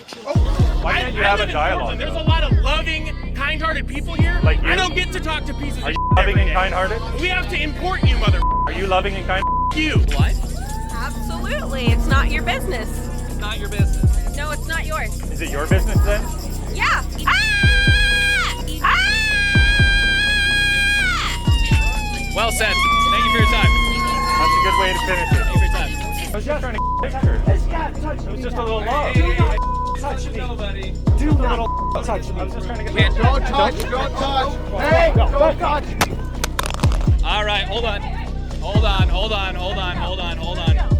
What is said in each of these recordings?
Why can't you have a dialogue? There's a lot of loving, kind-hearted people here. Like you? I don't get to talk to pieces Are of you shit loving every and day. kind-hearted? We have to import you, mother. Are you loving and kind? You. What? Absolutely. It's not your business. It's not your business. No, it's not yours. Is it your business then? Yeah. Well said. Thank you for your time. That's a good way to finish it. Thank you for your time. I was just trying to picture. This guy touched me. It was just a little love. Do not touch me. Nobody. Do not touch me. I was just trying to get Don't touch. Don't touch. Hey, don't touch. All right, hold on. Hold on.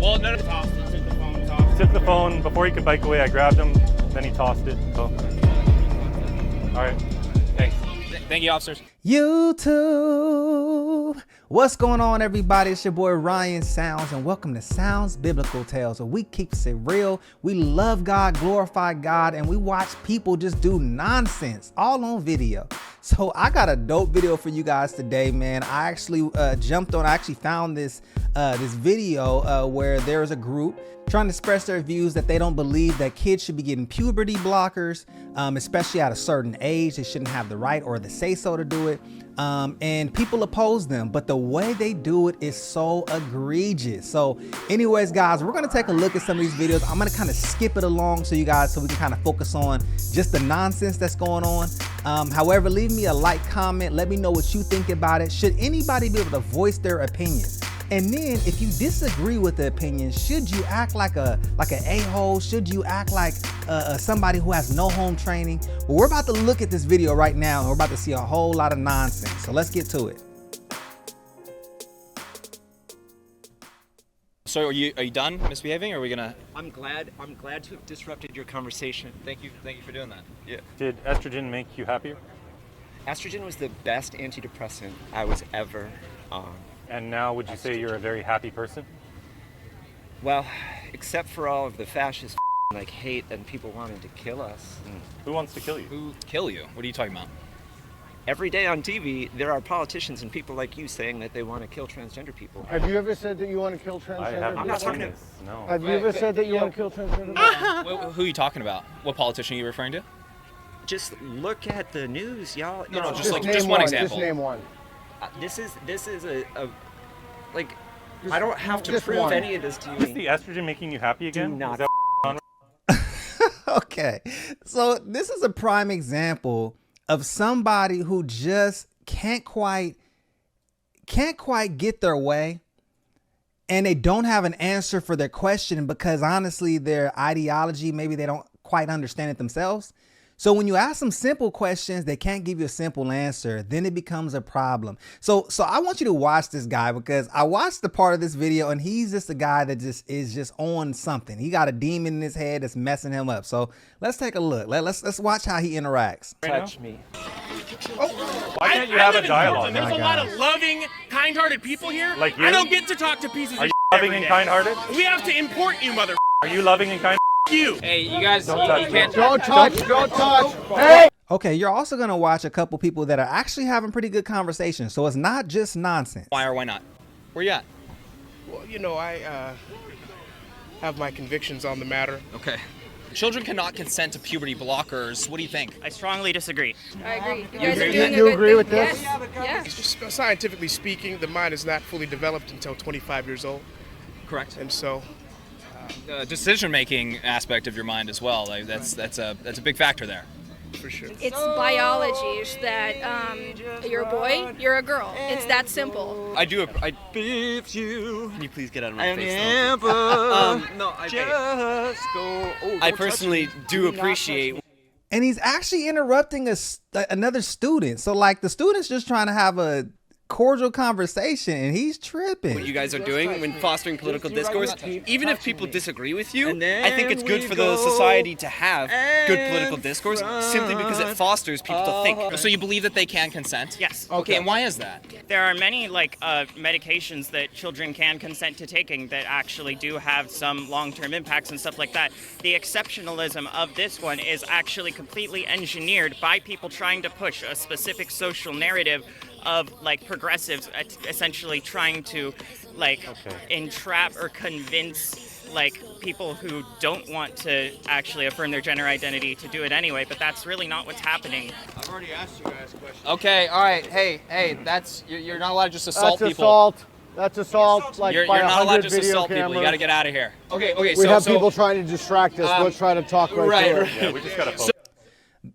Well, no. Took the phone before he could bike away. I grabbed him, then he tossed it. So, all right, thanks. Thank you, officers. YouTube, what's going on, everybody? It's your boy Ryan Sounds, and welcome to Sounds Biblical Tales, where we keep it real. We love God, glorify God, and we watch people just do nonsense all on video. So I got a dope video for you guys today, man. I actually found this this video where there is a group trying to express their views that they don't believe that kids should be getting puberty blockers, especially at a certain age. They shouldn't have the right or the say-so to do it. And people oppose them, but the way they do it is so egregious. So anyways, guys, we're gonna take a look at some of these videos. I'm gonna kind of skip it along so we can kind of focus on just the nonsense that's going on. However, leave me a like, comment, let me know what you think about it. Should anybody be able to voice their opinion? And then if you disagree with the opinion, should you act like an a-hole? Should you act like somebody who has no home training? Well, we're about to look at this video right now, and we're about to see a whole lot of nonsense. So let's get to it. So are you done misbehaving, or are we gonna? I'm glad to have disrupted your conversation. Thank you for doing that. Yeah. Did estrogen make you happier? Estrogen was the best antidepressant I was ever on. And now would you say you're a very happy person? Well, except for all of the fascist like hate and people wanting to kill us. Who wants to kill you? Who kill you? What are you talking about? Every day on TV, there are politicians and people like you saying that they want to kill transgender people. Have you ever said that you want to kill transgender I haven't I'm not people? talking seen to- this. No. Have you ever said that you want to kill transgender people? Who are you talking about? What politician are you referring to? Just look at the news, y'all. No, It's- just name one example. Just name one. This is a like. I don't have to just prove one. any of this to Is you. the estrogen making you happy again? not Is that Okay, so this is a prime example of somebody who just can't quite get their way, and they don't have an answer for their question because honestly their ideology, maybe they don't quite understand it themselves. So when you ask them simple questions, they can't give you a simple answer. Then it becomes a problem. So I want you to watch this guy, because I watched the part of this video and he's just a guy that is just on something. He got a demon in his head that's messing him up. So let's take a look. Let's watch how he interacts. Touch me. Why can't you have a dialogue? There's a lot of loving, kind-hearted people here. Like you? I don't get to talk to pieces Are of you shit loving every and day. kind-hearted? We have to import you, mother. Are you loving and kind? You. Hey, you guys, you touch can't. Don't touch. Don't touch. Hey! Okay, you're also gonna watch a couple people that are actually having pretty good conversations. So it's not just nonsense. Why or why not? Where you at? Well, you know, I have my convictions on the matter. Okay. Children cannot consent to puberty blockers. What do you think? I strongly disagree. I agree. You You guys agree? are doing You a good agree thing. with this? Yes. Just scientifically speaking, the mind is not fully developed until 25 years old, Correct. and so The decision-making aspect of your mind as well. Like that's a big factor there. for sure. It's biology that you're a boy, you're a girl. It's that simple. I do. If you Can you please get out of my face? ever No, I just go. Oh, I don't touch personally me. do not touch appreciate me. And he's actually interrupting another student. So like the student's just trying to have a cordial conversation and he's tripping. what you guys are doing when fostering political discourse. Even if people disagree with you, And I think it's good then for we the go society to have good and political discourse simply because it fosters people to think. So you believe that they can consent? Yes. Okay, and why is that? There are many medications that children can consent to taking that actually do have some long-term impacts and stuff like that. The exceptionalism of this one is actually completely engineered by people trying to push a specific social narrative of like progressives essentially trying to entrap or convince like people who don't want to actually affirm their gender identity to do it anyway, but that's really not what's happening. I've already asked you guys questions. Okay, all right. Hey, that's you're not allowed to just assault That's people. assault. That's assault. Like You're by not allowed to 100 just video assault people. You cameras. got to get out of here. Okay. We So have people trying to distract us. Let's try to talk right through it. Yeah, we just gotta focus.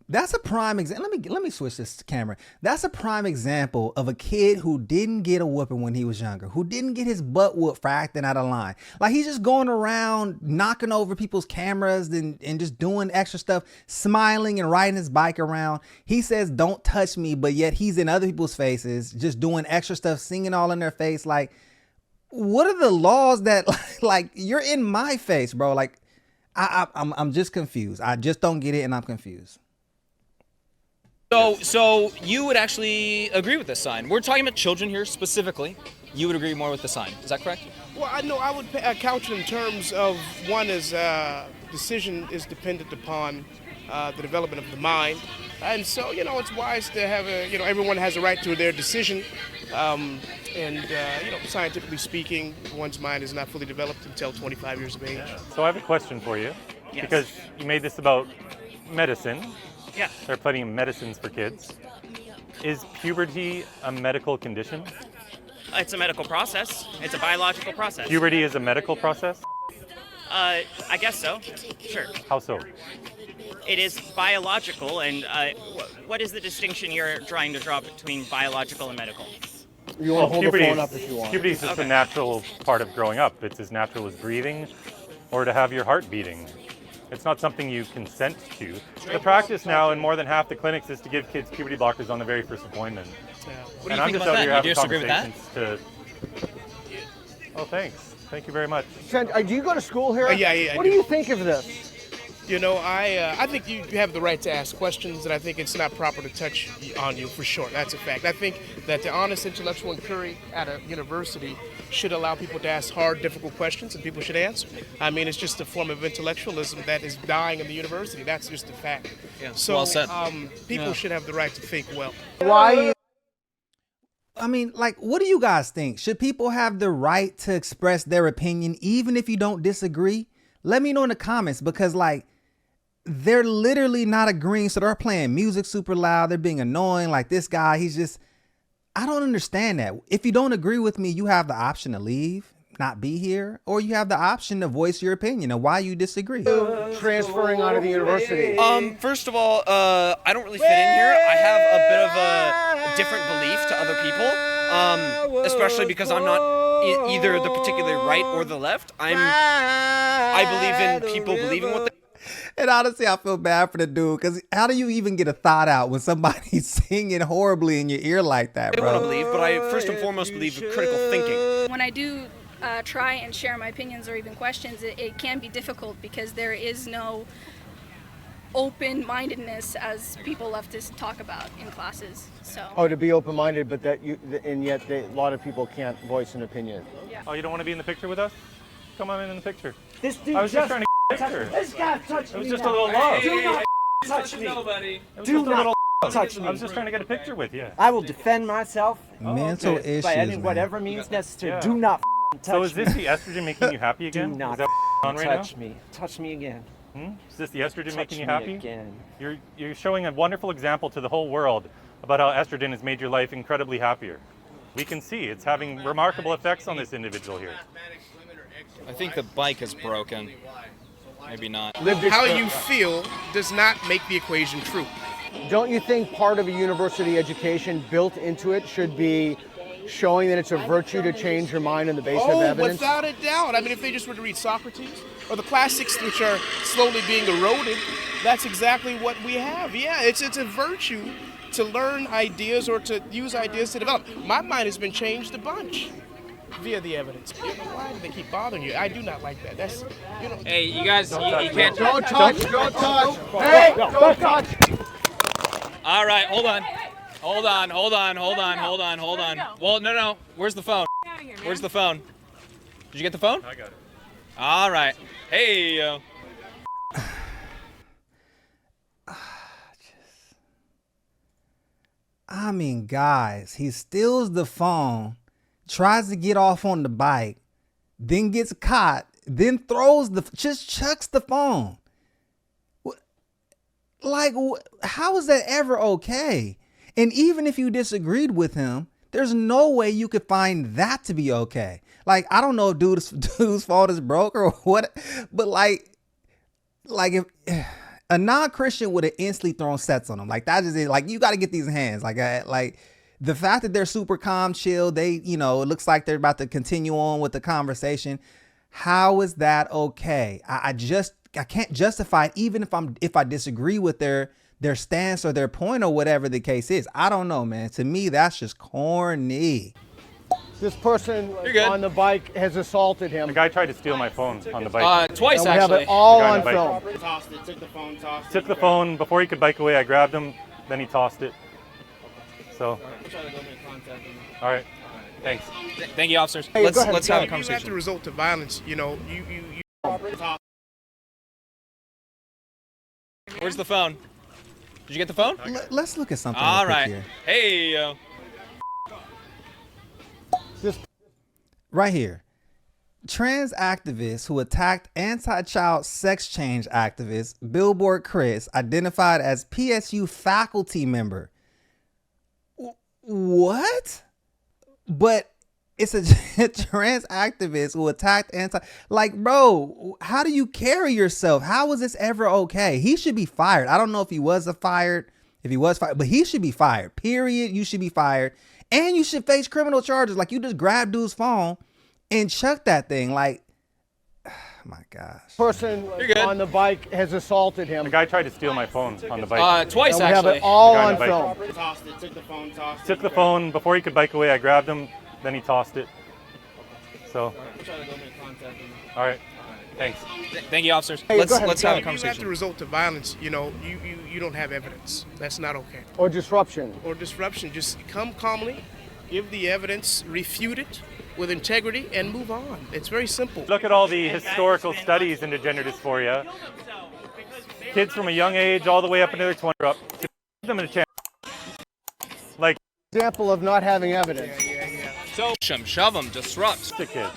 That's a prime example. Let me switch this camera. That's a prime example of a kid who didn't get a whooping when he was younger, who didn't get his butt whooped for acting out of line. Like he's just going around knocking over people's cameras and just doing extra stuff, smiling and riding his bike around. He says, "Don't touch me," but yet he's in other people's faces, just doing extra stuff, singing all in their face. Like, what are the laws that like you're in my face, bro? Like, I'm just confused. I just don't get it, and I'm confused. So you would actually agree with this sign? We're talking about children here specifically. You would agree more with the sign. Is that correct? Well, I know I would couch it in terms of one is decision is dependent upon the development of the mind, and so it's wise to have everyone has a right to their decision, scientifically speaking, one's mind is not fully developed until 25 years of age. So I have a question for you, Yes. because you made this about medicine. Yeah. There are plenty of medicines for kids. Is puberty a medical condition? It's a medical process. It's a biological process. Puberty is a medical process? I guess so. Sure. How so? It is biological, and what is the distinction you're trying to draw between biological and medical? You want to hold the phone up if you want. Puberty is just a natural part of growing up. It's as natural as breathing or to have your heart beating. It's not something you consent to. The practice now in more than half the clinics is to give kids puberty blockers on the very first appointment. What do you think about that? Do you disagree with that? Oh, thanks. Thank you very much. Do you go to school here? Yeah. What do you think of this? I think you have the right to ask questions, and I think it's not proper to touch on you for sure. That's a fact. I think that the honest intellectual inquiry at a university should allow people to ask hard, difficult questions, and people should answer. I mean, it's just a form of intellectualism that is dying in the university. That's just a fact. Yeah, so, well said. People should have the right to think well. Why? I mean, like, what do you guys think? Should people have the right to express their opinion even if you don't disagree? Let me know in the comments, because like, they're literally not agreeing. So they're playing music super loud. They're being annoying. Like this guy, I don't understand that. If you don't agree with me, you have the option to leave, not be here, or you have the option to voice your opinion and why you disagree. Transferring out of the university. First of all, I don't really fit in here. I have a bit of a different belief to other people, especially because I'm not either the particular right or the left. I believe in people believing what they. And honestly, I feel bad for the dude, because how do you even get a thought out when somebody's singing horribly in your ear like that, bro? I want to believe, but I first and foremost believe in critical thinking. When I do try and share my opinions or even questions, it can be difficult because there is no open-mindedness, as people love to talk about in classes. So. Oh, to be open-minded, but and yet a lot of people can't voice an opinion. Yeah. Oh, you don't want to be in the picture with us? Come on in the picture. This dude I was just trying to get a picture. This guy touched me. It was just a little love. Do not touch me. Nobody. It was Do just a not little touch me. I was just trying to get a picture with you. I will defend myself Mental issues, by any man. whatever means necessary. Yeah. Do not touch So is me. this the estrogen making you happy again? Do not Is that on right touch now? me. Touch me again. Is this the estrogen Touch making you me happy? again. You're showing a wonderful example to the whole world about how estrogen has made your life incredibly happier. We can see it's having remarkable effects on this individual here. I think the bike is broken. Maybe not. How you feel does not make the equation true. Don't you think part of a university education built into it should be showing that it's a virtue to change your mind on the basis of evidence? Without a doubt. I mean, if they just were to read Socrates or the classics, which are slowly being eroded, that's exactly what we have. Yeah, it's a virtue to learn ideas or to use ideas to develop. My mind has been changed a bunch via the evidence. You know, why do they keep bothering you? I do not like that. That's, you know. Hey, you guys, you can't. Don't touch! Don't touch! Hey! Don't touch! All right, hold on. Hold on. Well, no. Where's the phone? Where's the phone? Did you get the phone? I got it. All right. Hey, I mean, guys, he steals the phone, tries to get off on the bike, then gets caught, then just chucks the phone. Like, how is that ever okay? And even if you disagreed with him, there's no way you could find that to be okay. Like, I don't know if dude's fault is broke or what, but like if a non-Christian would have instantly thrown sets on him. Like, that is it. Like, you got to get these hands. Like the fact that they're super calm, chill, it looks like they're about to continue on with the conversation. How is that okay? I can't justify it, even if I disagree with their stance or their point or whatever the case is. I don't know, man. To me, that's just corny. This person on the bike has assaulted him. The guy tried to steal my phone on the bike. Twice, and we actually. have it all The guy on on the film. Tossed it, took the phone, tossed it. Took the phone. Before he could bike away, I grabbed him. Then he tossed it. So. All right. Thanks. Thank you, officers. Hey, Let's go ahead, have a You have conversation. to resort to violence. Where's the phone? Did you get the phone? Let's look at something. All real quick right. here. Hey, Right here. Trans activists who attacked anti-child sex change activist Billboard Chris identified as PSU faculty member. What? But it's a trans activist who attacked bro, how do you carry yourself? How is this ever okay? He should be fired. I don't know if he was fired, but he should be fired. Period. You should be fired. And you should face criminal charges. Like, you just grab dude's phone and chuck that thing. Like, oh my gosh. Person on the bike has assaulted him. The guy tried to steal my phone on the bike. Twice, and we have actually. it all The guy on on the bike. film. Tossed it, took the phone, tossed it. Took the phone. Before he could bike away, I grabbed him. Then he tossed it. So. All right. Thanks. Thank you, officers. Hey, Let's go ahead, have go a ahead. You have to conversation. resort to violence. You don't have evidence. That's not okay. Or disruption. Or disruption. Just come calmly, give the evidence, refute it with integrity, and move on. It's very simple. Look at all the historical studies into gender dysphoria. Kids from a young age all the way up into their 20s up. Give them a chance. Like, Example of not having evidence. So, shove them, disrupt. the kids.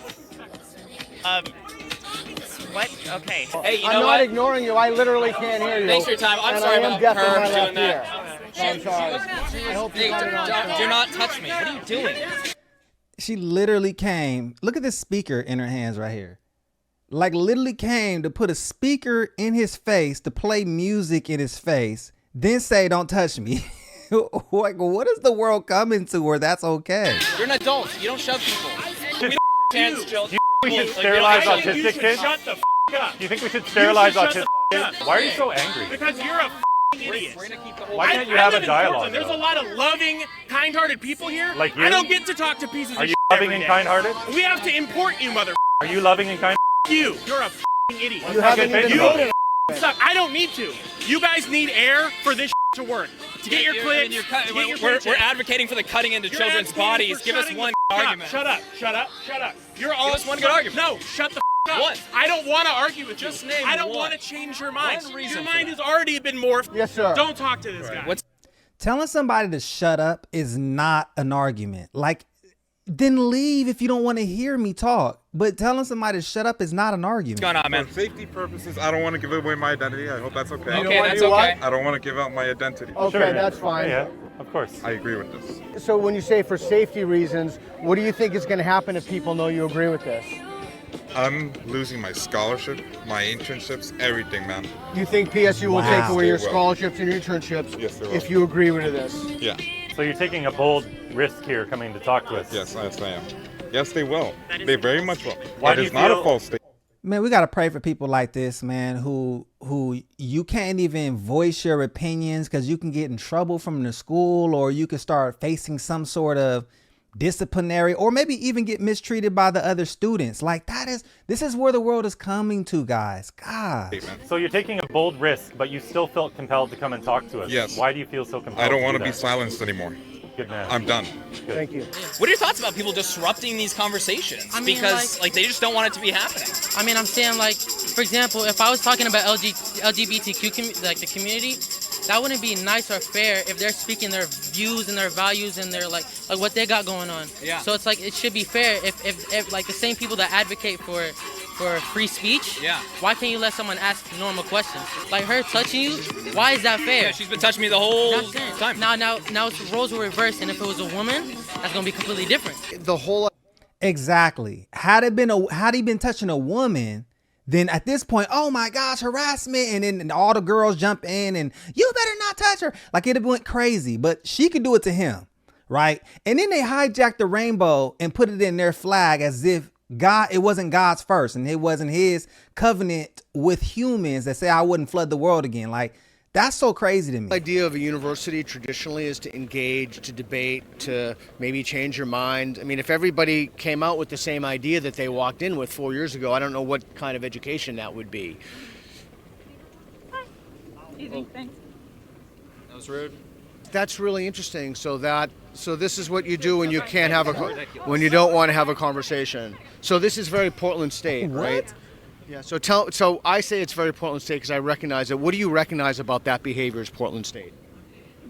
What? Okay. Hey, you I'm know not what? ignoring you. I literally can't hear you. Thanks for your time. I'm and sorry I am about deaf in her my left doing that. ear. I'm sorry. I hope you Hey, got it on film. do not touch me. What are you doing? She literally came. Look at this speaker in her hands right here. Like, literally came to put a speaker in his face to play music in his face, then say, "Don't touch me." Like, what is the world coming to where that's okay? You're an adult. You don't shove people. We don't chance children. We should sterilize autistic kids? Shut the up. Do you think we should sterilize You should shut autistic the kids? up. Why are you so angry? Because you're a idiot. We're gonna keep the whole. Why can't you have a live in dialogue? Portland. There's though? a lot of loving, kind-hearted people here. Like you? I don't get to talk to pieces Are of you shit loving every and day. kind-hearted? We have to import you, mother. Are you loving and kind? You. You're a idiot. You haven't Okay, even you- voted. Suck. I don't need to. You guys need air for this to work. To get your clicks. to get your We're paycheck. advocating for the cutting into You're children's advocating bodies. for Give us shutting one the f- up. argument. Shut up. Shut up. Shut up. You're all us one good argument. No, shut the f- up. One. I don't want to argue with Just you. name I don't one. want to change your mind. One reason Your for mind that. has already been morphed. Yes, sir. Don't talk to this guy. What's Telling somebody to shut up is not an argument. Like, then leave if you don't want to hear me talk. But telling somebody to shut up is not an argument. going on, man? For safety purposes, I don't want to give away my identity. I hope that's okay. Okay, that's do what? okay. I don't want to give out my identity. Okay, Sure. that's fine. Yeah, of course. I agree with this. So when you say for safety reasons, what do you think is going to happen if people know you agree with this? I'm losing my scholarship, my internships, everything, man. You think PSU will Wow. take away your They will. scholarships and your internships Yes, they will. if you agree with this? Yeah. So you're taking a bold risk here coming to talk to us. Yes, I am. Yes, they will. They very much will. Why It do is you not feel- a false statement. Man, we gotta pray for people like this, man, who you can't even voice your opinions because you can get in trouble from the school, or you could start facing some sort of disciplinary, or maybe even get mistreated by the other students. Like, this is where the world is coming to, guys. God. So you're taking a bold risk, but you still felt compelled to come and talk to us. Yes. Why do you feel so compelled? I don't to want do to be that? silenced anymore. Good man. I'm done. Thank you. What are your thoughts about people disrupting these conversations? I mean, Because like they just don't want it to be happening. I mean, I'm saying, like, for example, if I was talking about LGBTQ, like the community, that wouldn't be nice or fair if they're speaking their views and their values and their like what they got going on. Yeah. So it's like it should be fair if like the same people that advocate for free speech. Yeah. Why can't you let someone ask normal questions? Like her touching you, why is that fair? Yeah, she's been touching me the whole time. Now it's roles were reversed, and if it was a woman, that's gonna be completely different. The whole Exactly. Had he been touching a woman, then at this point, oh my gosh, harassment, and then all the girls jump in and you better not touch her. Like it went crazy, but she could do it to him, right? And then they hijacked the rainbow and put it in their flag as if it wasn't God's first, and it wasn't his covenant with humans that say I wouldn't flood the world again. Like that's so crazy to me. The idea of a university traditionally is to engage, to debate, to maybe change your mind. I mean, if everybody came out with the same idea that they walked in with 4 years ago, I don't know what kind of education that would be. Easy, thanks. That was rude. That's really interesting. So this is what you do when you can't have when you don't want to have a conversation. So this is very Portland State, right? Yeah. So I say it's very Portland State because I recognize it. What do you recognize about that behavior as Portland State?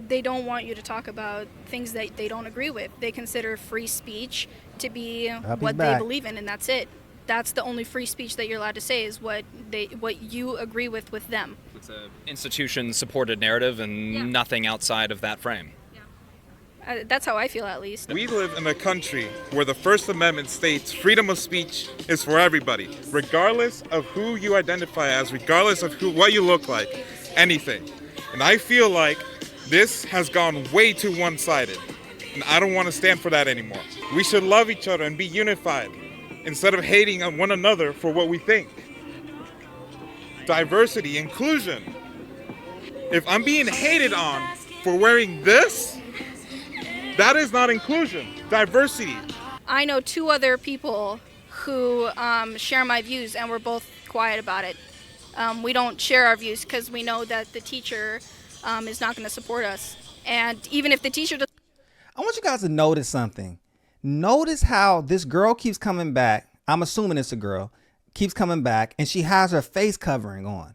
They don't want you to talk about things that they don't agree with. They consider free speech to be what they believe in, and that's it. That's the only free speech that you're allowed to say is what you agree with them. It's an institution-supported narrative and nothing outside of that frame. That's how I feel, at least. We live in a country where the First Amendment states freedom of speech is for everybody, regardless of who you identify as, regardless of what you look like, anything. And I feel like this has gone way too one-sided, and I don't want to stand for that anymore. We should love each other and be unified instead of hating on one another for what we think. Diversity, inclusion. If I'm being hated on for wearing this, that is not inclusion. Diversity. I know 2 other people who share my views, and we're both quiet about it. We don't share our views because we know that the teacher is not going to support us. And even if the teacher does... I want you guys to notice something. Notice how this girl keeps coming back. I'm assuming it's a girl. Keeps coming back, and she has her face covering on.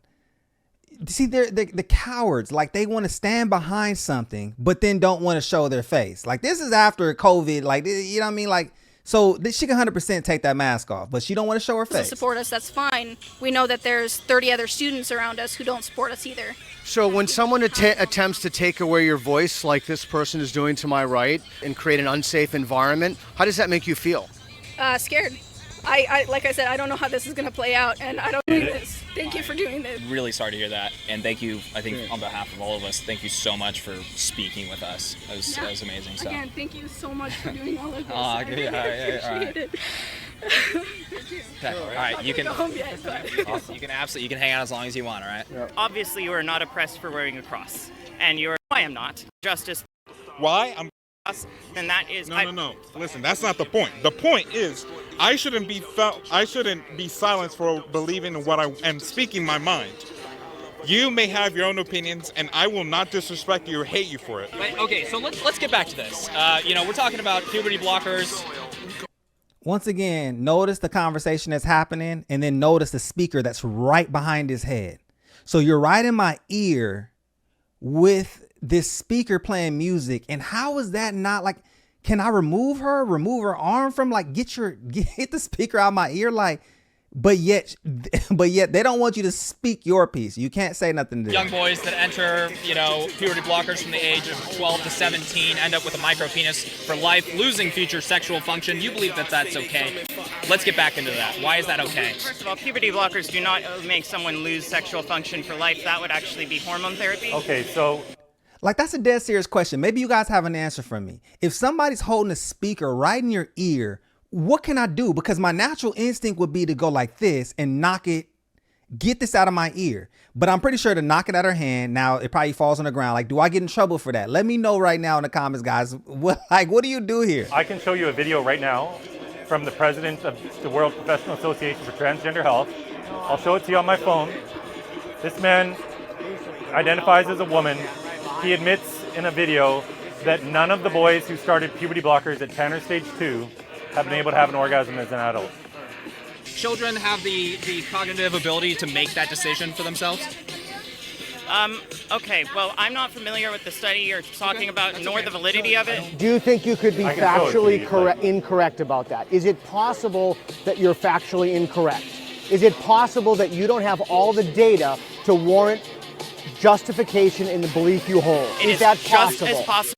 See, they're the cowards. Like they want to stand behind something, but then don't want to show their face. Like this is after COVID. Like, you know what I mean? Like, so she can 100% take that mask off, but she don't want to show her face. To support us, that's fine. We know that there's 30 other students around us who don't support us either. So when someone attempts to take away your voice, like this person is doing to my right, and create an unsafe environment, how does that make you feel? Scared. I like I said, I don't know how this is going to play out, and I don't do this. Thank you for doing this. Really sorry to hear that, and thank you, I think, on behalf of all of us, thank you so much for speaking with us. That was amazing stuff. Again, thank you so much for doing all of this. I really appreciate it. Thank you. Okay, all right, you can go home yet, but... awesome. You can hang out as long as you want, all right? Yep. Obviously, you are not oppressed for wearing a cross, and I am not. Justice. Why? I'm then that is no. Listen, that's not the point. The point is, I shouldn't be silenced for believing in and speaking my mind. You may have your own opinions, and I will not disrespect you or hate you for it. Okay, so let's get back to this. We're talking about puberty blockers. Once again, notice the conversation that's happening, and then notice the speaker that's right behind his head. So you're right in my ear with this speaker playing music, and how is that not like, can I remove her arm from, like, get the speaker out of my ear, like, but yet they don't want you to speak your piece. You can't say nothing to Young them. boys that enter, puberty blockers from the age of 12 to 17 end up with a micro penis for life, losing future sexual function. You believe that that's okay? Let's get back into that. Why is that okay? First of all, puberty blockers do not make someone lose sexual function for life. That would actually be hormone therapy. Okay, so... Like, that's a dead serious question. Maybe you guys have an answer for me. If somebody's holding a speaker right in your ear, what can I do? Because my natural instinct would be to go like this and get this out of my ear. But I'm pretty sure to knock it out of her hand, now it probably falls on the ground. Like, do I get in trouble for that? Let me know right now in the comments, guys. What do you do here? I can show you a video right now from the president of the World Professional Association for Transgender Health. I'll show it to you on my phone. This man identifies as a woman. He admits in a video that none of the boys who started puberty blockers at 10 or stage 2 have been able to have an orgasm as an adult. Children have the cognitive ability to make that decision for themselves? Okay, well, I'm not familiar with the study you're talking about, nor the validity of it. Do you think you could be factually incorrect about that? Is it possible that you're factually incorrect? Is it possible that you don't have all the data to warrant justification in the belief you hold? Is that possible? Just as possible.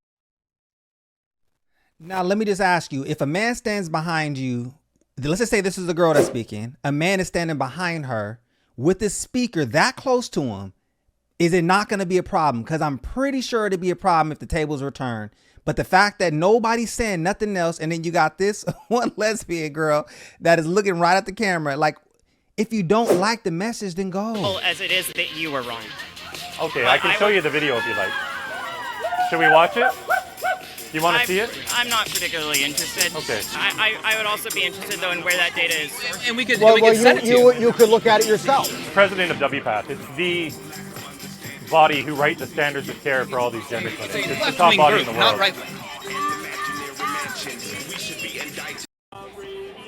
Now, let me just ask you, if a man stands behind you, let's just say this is a girl that's speaking, a man is standing behind her with this speaker that close to him, is it not going to be a problem? Because I'm pretty sure it'd be a problem if the tables were turned. But the fact that nobody's saying nothing else, and then you got this one lesbian girl that is looking right at the camera, like, if you don't like the message, then go. Well, as it is that you were wrong. Okay, I can show you the video if you like. Should we watch it? You want to see it? I'm not particularly interested. Okay. I would also be interested, though, in where that data is. And we could, Well, we could send it to you. you could look at it yourself. President of WPATH. It's the body who write the standards of care for all these gender clinics. It's the top body in the world. Not right.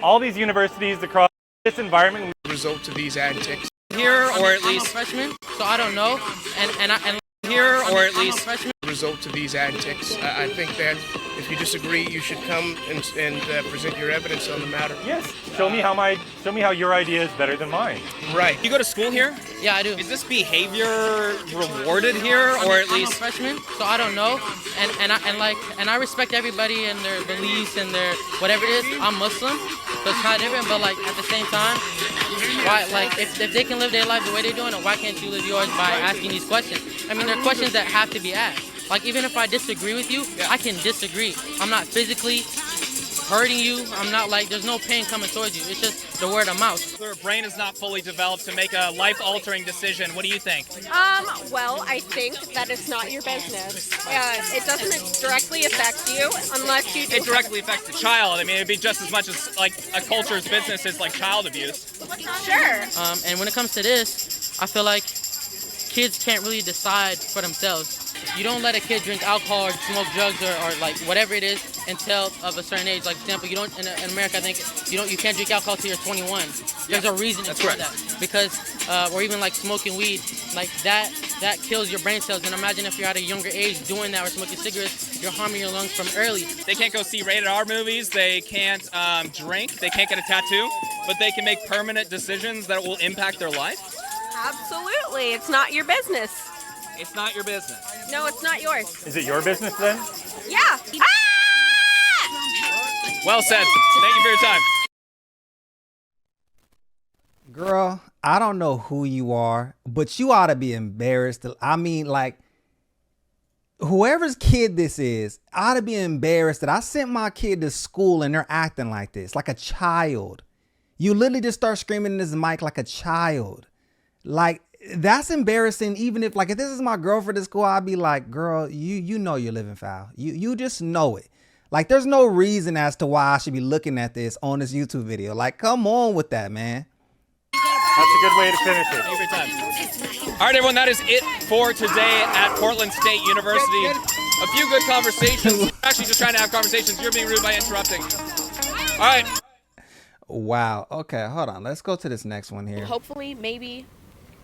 All these universities across this environment. Result of these antics. Here, or at I'm a least freshman, so I don't know. And here, or at I'm a least. freshman. Result of these antics. I think that if you disagree, you should come and present your evidence on the matter. Yes. Show me how your idea is better than mine. Right. You go to school here? Yeah, I do. Is this behavior rewarded here, or at I'm a least? freshman, so I don't know. And I respect everybody and their beliefs and their whatever it is. I'm Muslim, so it's kind of different. But like at the same time, why like if they can live their life the way they're doing it, why can't you live yours by asking these questions? I mean, they're questions that have to be asked. Like even if I disagree with you, I can disagree. I'm not physically hurting you. I'm not like, there's no pain coming towards you. It's just the word of mouth. Their brain is not fully developed to make a life-altering decision. What do you think? Well, I think that it's not your business. It doesn't directly affect you unless you do. It directly affects the child. I mean, it'd be just as much as like a culture's business is like child abuse. Sure. And when it comes to this, I feel like kids can't really decide for themselves. You don't let a kid drink alcohol or smoke drugs or like whatever it is until of a certain age. Like, for example, you don't in America, I think you can't drink alcohol till you're 21. There's a reason for that because or even like smoking weed, like that kills your brain cells. And imagine if you're at a younger age doing that or smoking cigarettes, you're harming your lungs from early. They can't go see rated R movies. They can't drink. They can't get a tattoo, but they can make permanent decisions that will impact their life. Absolutely. It's not your business. It's not your business. No, it's not yours. Is it your business then? Yeah. Well said. Thank you for your time. Girl, I don't know who you are, but you ought to be embarrassed. I mean, like, whoever's kid this is, ought to be embarrassed that I sent my kid to school and they're acting like this, like a child. You literally just start screaming in this mic like a child. Like, that's embarrassing. Even if this is my girlfriend at school, I'd be like, girl, you know you're living foul. You just know it. Like, there's no reason as to why I should be looking at this on this YouTube video. Like, come on with that, man. That's a good way to finish it. Thank you for your time. All right, everyone, that is it for today at Portland State University. A few good conversations. We're actually just trying to have conversations. You're being rude by interrupting. All right. Wow. Okay, hold on. Let's go to this next one here. Hopefully, maybe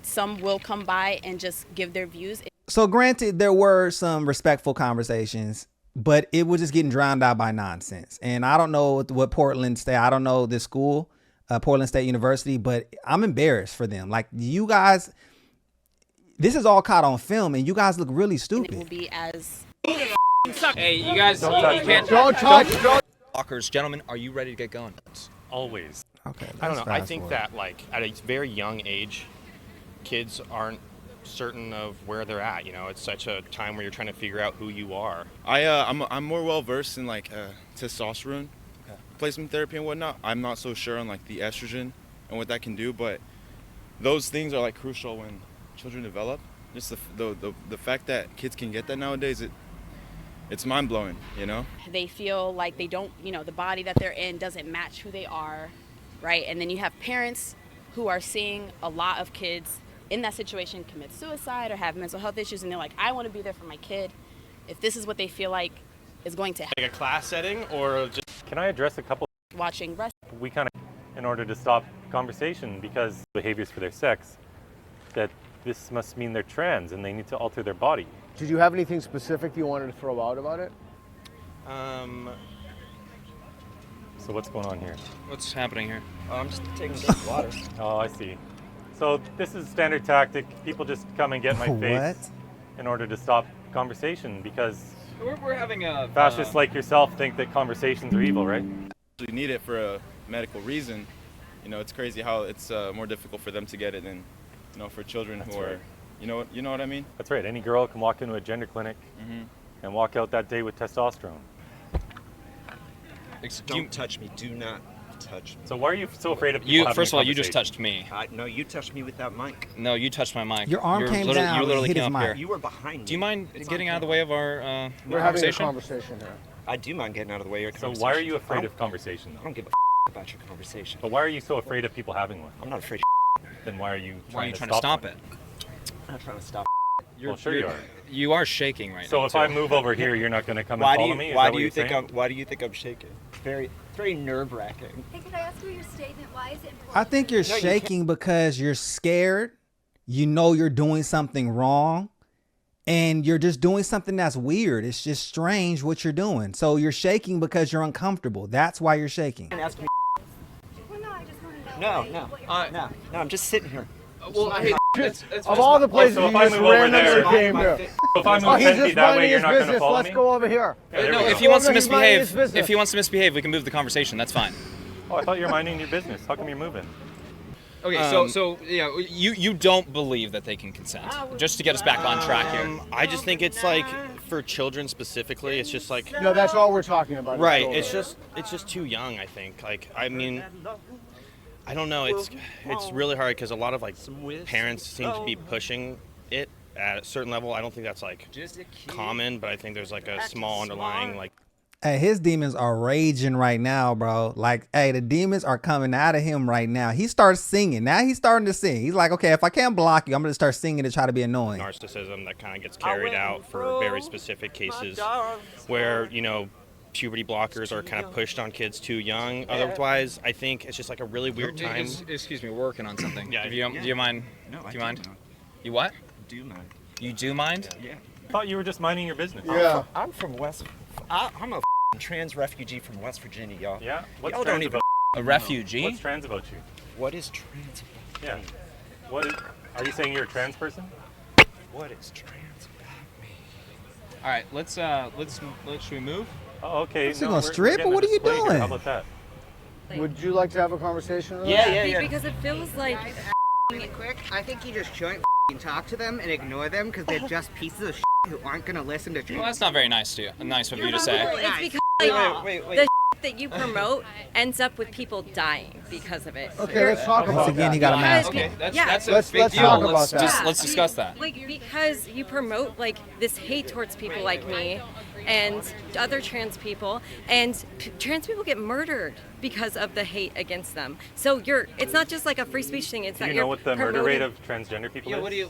some will come by and just give their views. So granted, there were some respectful conversations, but it was just getting drowned out by nonsense. And I don't know what Portland State, I don't know this school, Portland State University, but I'm embarrassed for them. Like, you guys, this is all caught on film and you guys look really stupid. It will be as... Hey, you guys, you can't... Don't touch. Blockers, gentlemen, are you ready to get going? Always. Okay. I don't know. I think that like at a very young age, kids aren't certain of where they're at. You know, it's such a time where you're trying to figure out who you are. I'm more well versed in like testosterone replacement therapy and whatnot. I'm not so sure on like the estrogen and what that can do, but those things are like crucial when children develop. Just the fact that kids can get that nowadays, it's mind blowing, you know? They feel like they don't, the body that they're in doesn't match who they are, right? And then you have parents who are seeing a lot of kids in that situation commit suicide or have mental health issues, and they're like, I want to be there for my kid. If this is what they feel like is going to happen. Like a class setting or just... Can I address a couple? Watching wrestling. We kind of, in order to stop conversation because behaviors for their sex, that this must mean they're trans and they need to alter their body. Did you have anything specific you wanted to throw out about it? So what's going on here? What's happening here? Oh, I'm just taking a drink of water. Oh, I see. So this is standard tactic. People just come and get my face in order to stop conversation because We're having a fascists like yourself think that conversations are evil, right? You need it for a medical reason. You know, it's crazy how it's more difficult for them to get it than, you know, for children That's who are, right. you know what I mean? That's right. Any girl can walk into a gender clinic and walk out that day with testosterone. Don't touch me. Do not touch me. So why are you so afraid of people having First a of all, you just conversation? touched me. No, you touched me with that mic. No, you touched my mic. Your arm came down You and literally hit came his up here. mic. You were behind me. Do you mind getting out of the way of our We're having a conversation? conversation here. I do mind getting out of the way of your So conversation. why are you afraid of conversation, I though? don't give a about your conversation. But why are you so afraid of people having one? I'm not afraid. Then why are you Why are you trying trying to stop one? it? I'm not trying to stop. Well, sure you are. You are shaking right now. So if too. I move over here, you're not going to come Why and do follow you? me? Is Why that do what you you're think saying? I'm? Why do you think I'm shaking? It's very nerve-wracking. Hey, could I ask you your statement? Why is it important? I think you're shaking because you're scared. You know you're doing something wrong. And you're just doing something that's weird. It's just strange what you're doing. So you're shaking because you're uncomfortable. That's why you're shaking. Ask me. Well, no, I just want to know. No. No, I'm just sitting here. Well, hey, Of all the places so you if I just move over randomly there- came here. So if I move 10 feet that way, you're not going to follow Let's me? go over here. Yeah, there No, we go. if he wants to He's minding his misbehave, business. if he wants to misbehave, we can move the conversation. That's fine. Oh, I thought you were minding your business. How come you're moving? Okay, so yeah, you don't believe that they can consent. Just to get us back on track here. I just think it's like for children specifically. It's just like No, that's all we're talking about. is right. children. It's just too young. I think. Like I mean, I don't know. It's really hard because a lot of like parents seem to be pushing it at a certain level. I don't think that's like common, but I think there's like a small underlying like. Hey, his demons are raging right now, bro. Like, hey, the demons are coming out of him right now. He starts singing. Now he's starting to sing. He's like, okay, if I can't block you, I'm going to start singing to try to be annoying. Narcissism that kind of gets carried out for very specific cases where, you know, puberty blockers are kind of pushed on kids too young. Otherwise, I think it's just like a really weird time. Excuse me, we're working on something. Yeah, Do you mind? No, Do you mind? You what? Do mind. You do mind? Yeah. I thought you were just minding your business. Yeah. I'm from West. I'm a trans refugee from West Virginia, y'all. Yeah? What's Y'all trans don't even. about A refugee? What's trans about you? What is trans about Yeah. me? What is, are you saying you're a trans person? What is trans about me? All right, let's should we move? Oh, okay. Is he gonna strip, or what are you getting a display here. doing? How about that? Would you like to have a conversation with us? Yeah. Because it feels like quick, I think you just shouldn't talk to them and ignore them because they're just pieces of who aren't gonna listen to Well, that's not very nice of you to say. it's because Wait. the that you promote ends up with people dying because of it. Okay, let's talk about Once again, that. he got a mask Okay, on. that's Yeah. a Let's big deal. talk about that. Let's discuss that. Like because you promote like this hate towards people like me and other trans people, and trans people get murdered because of the hate against them. So it's not just like a free speech thing. It's Do that you you're know what the murder promoting- rate of transgender people is?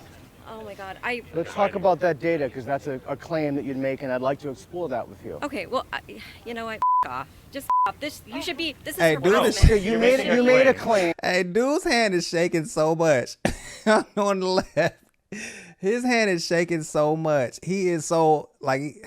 Oh my God, Let's talk about that data because that's a claim that you'd make, and I'd like to explore that with you. Okay, well, you know what? Off. Just off. This you should be. This is Hey, dude, harassment. Okay, you made a claim. Hey, dude's hand is shaking so much. On the left, his hand is shaking so much. He is so like,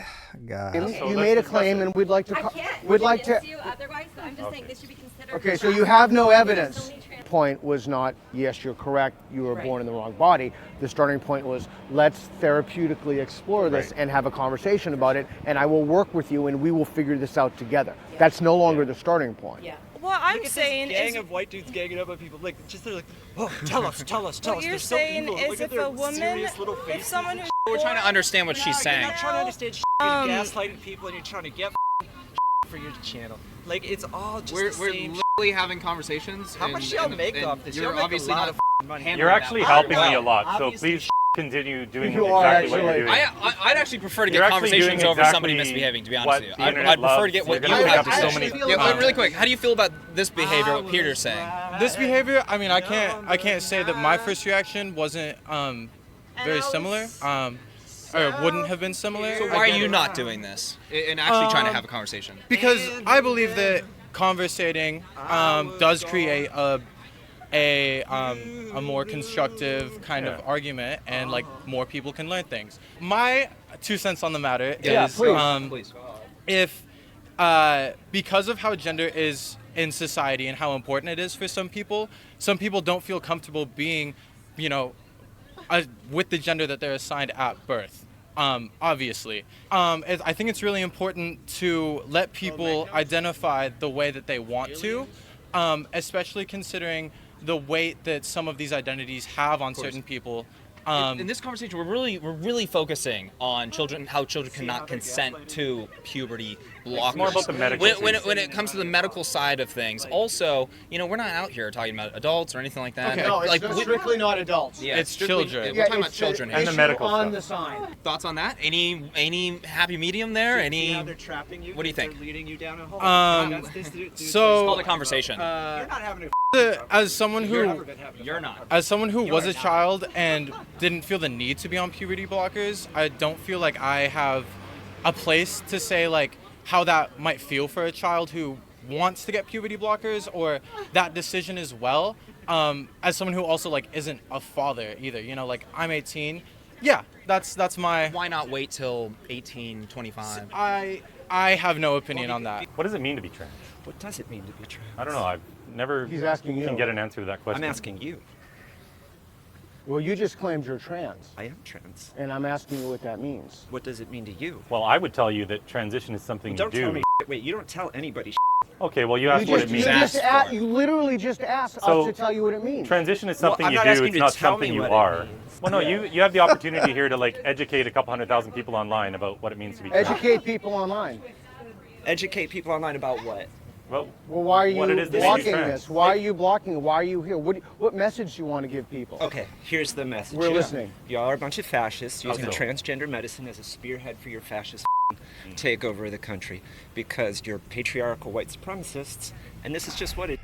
God. You made a claim, and we'd like to. We'd like to. You otherwise, but I'm just saying this should be considered. Okay, so you have no evidence. Point was not, yes, you're correct, you were born in the wrong body. The starting point was, let's therapeutically explore this and have a conversation about it, and I will work with you and we will figure this out together. That's no longer the starting point. Yeah. Well, I'm Look at saying this gang is of white dudes ganging up on people. Like, just they're like, oh, tell us. what They're you're so saying evil. is Look at if their a woman, serious little if faces. someone who We're trying to understand what she's saying. You're not trying to understand You're gaslighting people and you're trying to get for your channel. Like, it's all just We're the same literally having conversations. How much y'all make off this? You're Y'all make obviously a lot not of money. You're actually helping me a lot, so Obviously, please continue doing You are exactly what you're actually. doing. I'd actually prefer to You're get actually conversations doing over somebody exactly misbehaving, to be honest what with you. the I'd internet prefer to loves. get what You're you gonna have bring to up say. so many Yeah, comments. really quick, how do you feel about this behavior, what Peter's saying? This behavior, I mean, I can't say that my first reaction wasn't very similar, or wouldn't have been similar. So why are you not doing this and actually trying to have a conversation? Because I believe that conversating does create a more constructive kind of argument, and like more people can learn things. My 2 cents on the matter is please. if because of how gender is in society and how important it is for some people don't feel comfortable being, with the gender that they're assigned at birth. Obviously. I think it's really important to let people identify the way that they want to, especially considering the weight that some of these identities have on certain people. In this conversation, we're really focusing on children, how children cannot consent to puberty blockers. It's more about the medical when it comes to the medical side of things. Also, we're not out here talking about adults or anything like that. Okay. No, it's strictly not adults. Yeah, It's children. We're talking about children and here. the medical on stuff. the sign. Thoughts on that? Any happy medium there? See how they're trapping you? What do you 'cause think? They're leading you down a hole. It's called a conversation. You're not having a As someone who You're not. As someone who was a child and didn't feel the need to be on puberty blockers, I don't feel like I have a place to say like how that might feel for a child who wants to get puberty blockers or that decision as well. As someone who also like isn't a father either, like I'm 18. Yeah, that's my. Why not wait till 18, 25? I have no opinion on that. What does it mean to be trans? What does it mean to be trans? I don't know. I've never He's asking you. can get an answer to that question. I'm asking you. Well, you just claimed you're trans, I am trans. and I'm asking you what that means. What does it mean to you? Well, I would tell you that transition is something Don't you do. tell me. Wait, you don't tell anybody. Okay, well, you asked what it means. You literally just asked So, us to tell you what it means. Transition is Well, something I'm you not do, asking it's you to not tell something me you what it are. means. Well, no, you have the opportunity here to like educate a couple 100,000 people online about what it means to be trans. Educate people online. Educate people online about what? Well, why are what it you is that blocking makes you trans. this? Why are you blocking it? Why are you here? What message do you want to give people? Okay, here's the message. We're listening. Y'all are a bunch of fascists using Okay. transgender medicine as a spearhead for your fascist takeover of the country because you're patriarchal white supremacists, and this is just what it.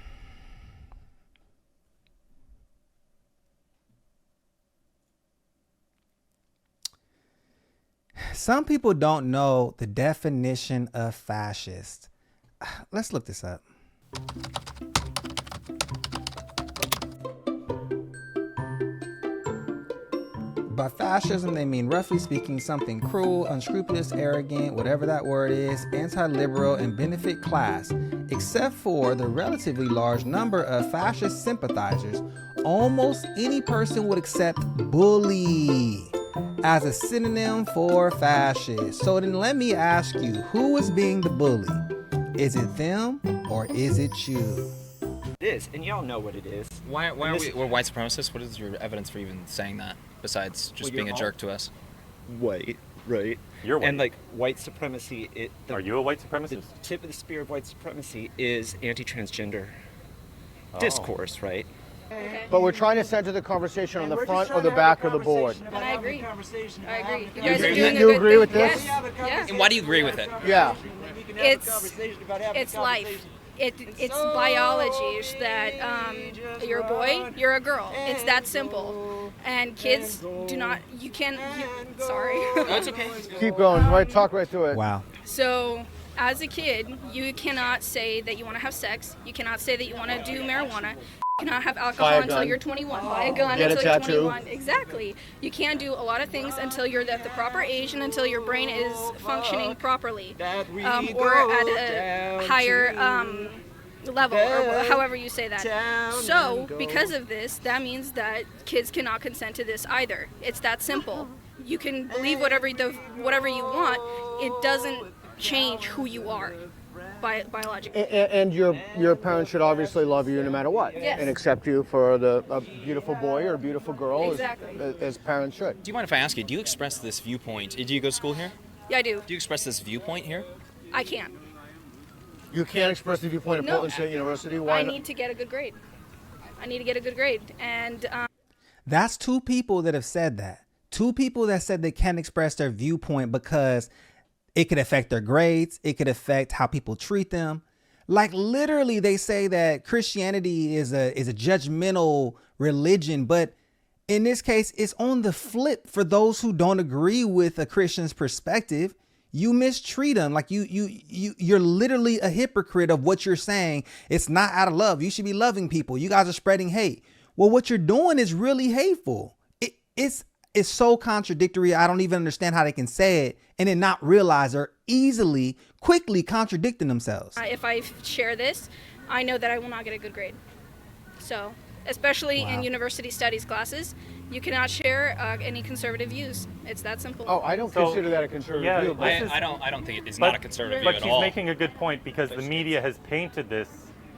Some people don't know the definition of fascist. Let's look this up. By fascism, they mean, roughly speaking, something cruel, unscrupulous, arrogant, whatever that word is, anti-liberal, and benefit class. Except for the relatively large number of fascist sympathizers, almost any person would accept bully as a synonym for fascist. So then let me ask you, who is being the bully? Is it them or is it you? It is, and y'all know what it is. Why are we're white supremacists? What is your evidence for even saying that, besides just being a jerk to us? White, right? You're white. And like white supremacy, Are you a white supremacist? The tip of the spear of white supremacy is anti-transgender Oh. discourse, right? But we're trying to center the conversation on the front or the back of the board. And I agree. I agree. You You guys are agree? doing a You good agree thing. with this? Yes. Yeah. And why do you agree with it? Yeah. It's life. It's biology. It's that you're a boy, you're a girl. It's that simple. And kids do not. Sorry. No, it's okay. Keep going. Right. Talk right through it. Wow. So, as a kid, you cannot say that you want to have sex. You cannot say that you want to do marijuana. You cannot have Buy alcohol a until gun. you're 21. Buy a gun Get a until you're tattoo. 21. Exactly. You can't do a lot of things until you're at the proper age and until your brain is functioning properly, or at a higher level, or however you say that. So, because of this, that means that kids cannot consent to this either. It's that simple. You can believe whatever you want. It doesn't change who you are biologically. And your parents should obviously love you no matter what, Yes. and accept you for a beautiful boy or a beautiful girl, Exactly. as parents should. Do you mind if I ask you, do you express this viewpoint? Do you go to school here? Yeah, I do. Do you express this viewpoint here? I can't. You can't express the viewpoint of No. Portland State University. Why I not? need to get a good grade. And That's two people that have said that. Two people that said they can't express their viewpoint because it could affect their grades. It could affect how people treat them. Like literally they say that Christianity is a judgmental religion, but in this case, it's on the flip for those who don't agree with a Christian's perspective. You mistreat them. Like you're literally a hypocrite of what you're saying. It's not out of love. You should be loving people. You guys are spreading hate. Well, what you're doing is really hateful. is so contradictory. I don't even understand how they can say it and then not realize they're quickly contradicting themselves. If I share this, I know that I will not get a good grade. So, especially in university studies classes, you cannot share any conservative views. It's that simple. Oh, I don't consider that a conservative view. I don't think it's not a conservative view But at she's all. making a good point because the media has painted this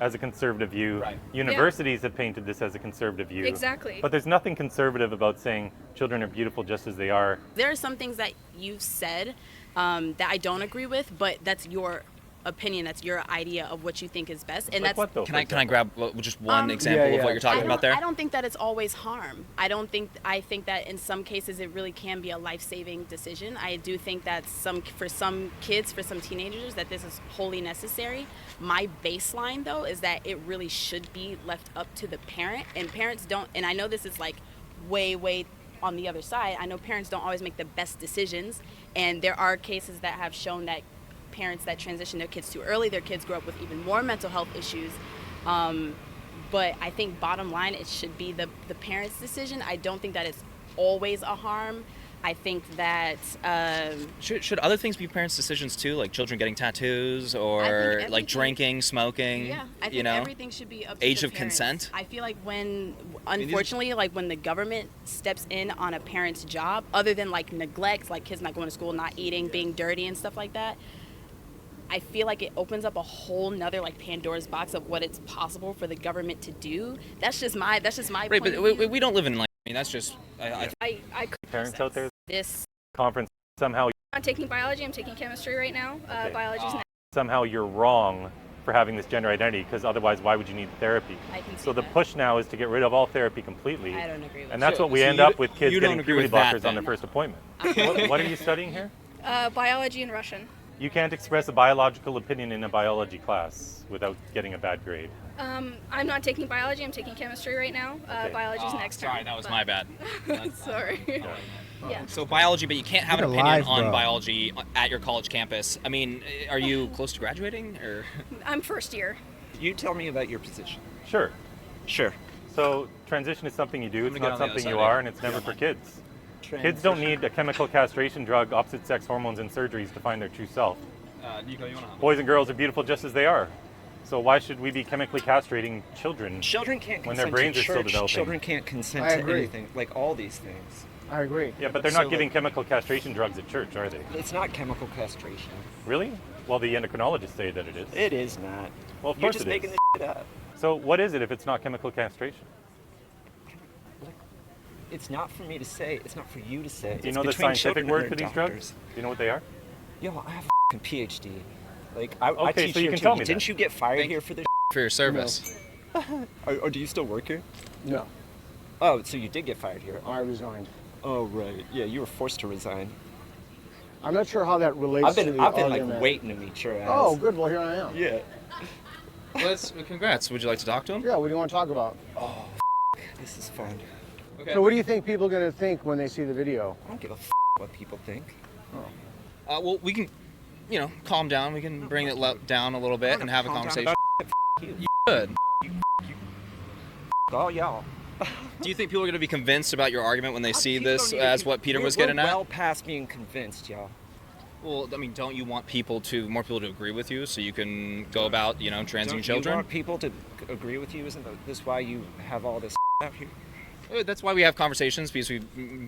as a conservative view. Right. Universities have painted this as a conservative view. Exactly. But there's nothing conservative about saying children are beautiful just as they are. There are some things that you've said that I don't agree with, but that's your opinion, that's your idea of what you think is best, and Like what, though, Can I grab just one Um, example of what you're talking about there? I don't think that it's always harm. I think that in some cases it really can be a life-saving decision. I do think that for some kids, for some teenagers, that this is wholly necessary. My baseline though is that it really should be left up to the parent, and parents don't, and I know this is like way on the other side. I know parents don't always make the best decisions, and there are cases that have shown that parents that transition their kids too early, their kids grow up with even more mental health issues. But I think bottom line, it should be the parents' decision. I don't think that it's always a harm. I think that Should other things be parents' decisions too, like children getting tattoos or like drinking, smoking? Yeah, I think everything should be up to age the of parents. consent. I feel like unfortunately, like when the government steps in on a parent's job, other than like neglect, like kids not going to school, not eating, being dirty and stuff like that, I feel like it opens up a whole nother like Pandora's box of what it's possible for the government to do. That's just my Right, point but of view. we don't live in like. I mean, that's just. I Parents out there. This. Conference somehow. I'm not taking biology. I'm taking chemistry right now. Biology's next. Somehow you're wrong for having this gender identity because otherwise why would you need therapy? I can see so the push now is to get rid of all therapy completely. I don't agree with And that's that. what we So end you up d- with kids you don't getting agree puberty with that, blockers on then? their first appointment. what are you studying here? Biology and Russian. You can't express a biological opinion in a biology class without getting a bad grade. I'm not taking biology. I'm taking chemistry right now. Biology's next term. Sorry, that was my bad. Sorry. Yeah. So biology, but you can't have an Look at opinion life, on bro. biology at your college campus. I mean, are you close to graduating or? I'm first year. You tell me about your position. Sure. Sure. So transition is something you do. It's gonna get not on the other something side you here. are, and it's never for kids. Kids don't need a chemical castration drug, opposite sex hormones, and surgeries to find their true self. Nico, you wanna? Boys and girls are beautiful just as they are. So why should we be chemically castrating children? Children can't when consent their brains to are still church. developing. Children can't consent I to agree. anything, like all these things. I agree. Yeah, but they're not giving chemical castration drugs at church, are they? It's not chemical castration. Really? Well, the endocrinologists say that it is. It is not. Well, of You're course just it making is. this shit up. So what is it if it's not chemical castration? It's not for me to say. It's not for you to say. Do you It's know the between scientific children word and for their these doctors. drugs? Do you know what they are? Yo, I have a PhD. Like, I Okay, teach so you here can too. tell me Didn't that. you get fired here for this? For your service. Or do you still work here? No, Oh, so you did get fired here. I resigned. Oh, right. Yeah, you were forced to resign. I'm not sure how that relates I've to been the like argument. waiting to meet your ass. Oh, good. Well, here I am. Yeah. Congrats. Would you like to talk to him? Yeah. What do you want to talk about? Oh, this is fun. Okay. So, what do you think people are going to think when they see the video? I don't give a what people think. Well, we can, calm down. We can bring it down a little bit and have a Calm down conversation. about you. You should. Oh, y'all. Do you think people are going to be convinced about your argument when they see People this don't need to as be- what Peter was we're getting at? well past being convinced, y'all. Well, I mean, don't you want more people to agree with you so you can go about, transing Don't children? you want people to agree with you? Isn't this why you have all this out here? That's why we have conversations, because we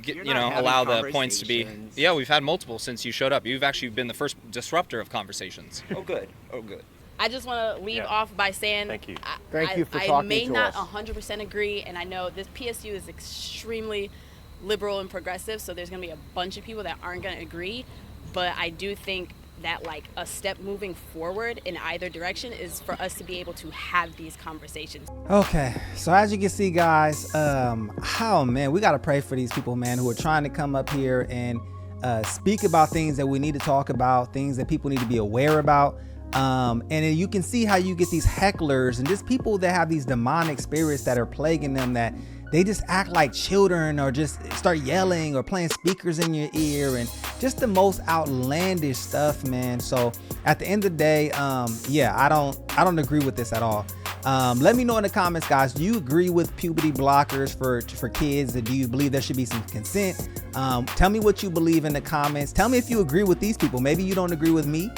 get, You're not having allow the points to be. conversations. Yeah, we've had multiple since you showed up. You've actually been the first disruptor of conversations. Oh, good. Oh, good. I just want to leave off by saying Thank you. Thank you for I talking may to not us. 100% agree, and I know this PSU is extremely liberal and progressive, so there's going to be a bunch of people that aren't going to agree, but I do think that like a step moving forward in either direction is for us to be able to have these conversations. Okay, so as you can see, guys, oh man, we gotta pray for these people, man, who are trying to come up here and speak about things that we need to talk about, things that people need to be aware about. And then you can see how you get these hecklers and just people that have these demonic spirits that are plaguing them, that they just act like children or just start yelling or playing speakers in your ear and just the most outlandish stuff, man. So at the end of the day, yeah, I don't agree with this at all. Let me know in the comments, guys. Do you agree with puberty blockers for kids? Or do you believe there should be some consent? Tell me what you believe in the comments. Tell me if you agree with these people. Maybe you don't agree with me.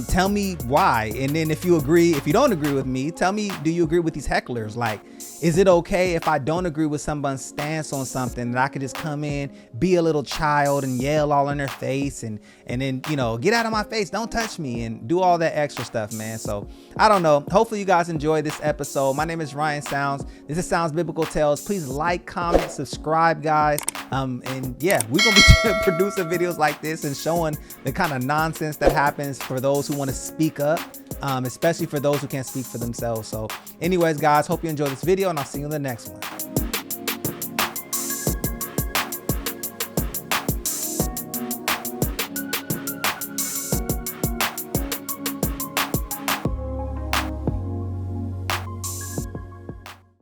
Tell me why. And then if you don't agree with me, tell me, do you agree with these hecklers? Like, is it okay if I don't agree with someone's stance on something that I could just come in, be a little child and yell all in their face and then, you know, get out of my face, don't touch me, and do all that extra stuff, man. So I don't know. Hopefully you guys enjoyed this episode. My name is Ryan Sounds. This is Sounds Biblical Tales. Please like, comment, subscribe, guys. And yeah, we're gonna be producing videos like this and showing the kind of nonsense that happens for those who want to speak up, especially for those who can't speak for themselves. So anyways, guys, hope you enjoyed this video, and I'll see you in the next one.